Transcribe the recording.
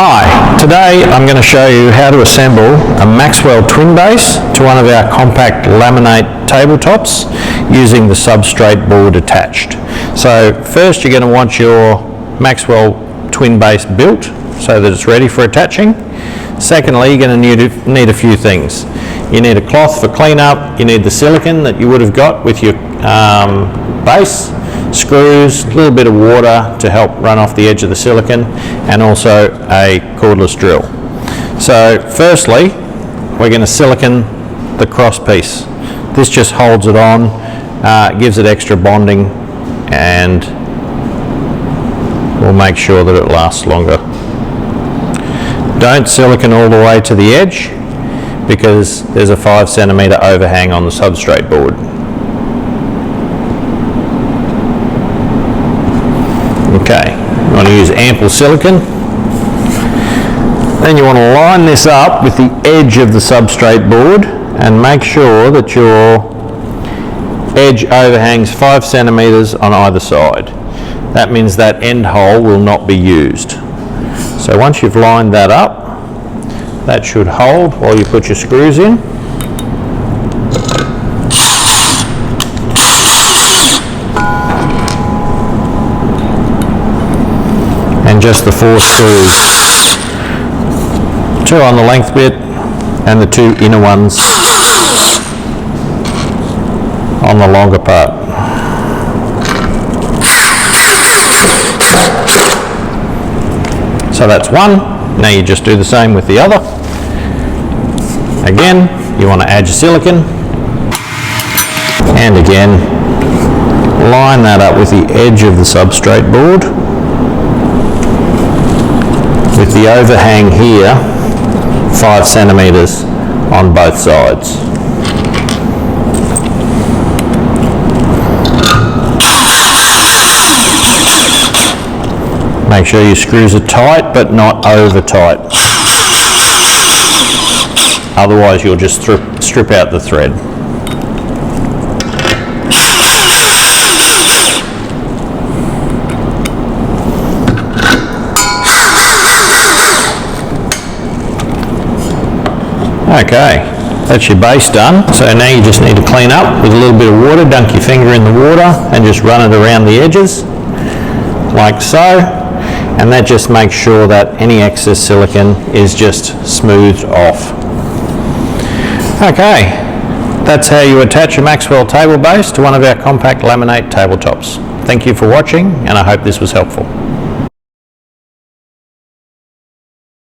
Hi, today I'm going to show you how to assemble a Maxwell Twin Base to one of our compact laminate tabletops using the substrate board attached. So first you're going to want your Maxwell Twin Base built so that it's ready for attaching. Secondly, you're going to need a few things. You need a cloth for cleanup, you need the silicone that you would have got with your base, screws, a little bit of water to help run off the edge of the silicone, and also a cordless drill. So firstly, we're going to silicone the cross piece. This just holds it on, gives it extra bonding, and will make sure that it lasts longer. Don't silicone all the way to the edge because there's a 5 centimetre overhang on the substrate board. Okay, you want to use ample silicone. Then you want to line this up with the edge of the substrate board and make sure that your edge overhangs 5 centimetres on either side. That means that end hole will not be used. So once you've lined that up, that should hold while you put your screws in. And just the 4 screws, 2 on the length bit and the 2 inner ones on the longer part. So that's one. Now you just do the same with the other. Again, you want to add your silicone, and again line that up with the edge of the substrate board, with the overhang here 5 centimetres on both sides. Make sure your screws are tight but not over tight, otherwise you'll just strip out the thread. Okay, that's your base done. So now you just need to clean up with a little bit of water. Dunk your finger in the water and just run it around the edges, like so. And that just makes sure that any excess silicone is just smoothed off. Okay, that's how you attach a Maxwell table base to one of our compact laminate tabletops. Thank you for watching, and I hope this was helpful.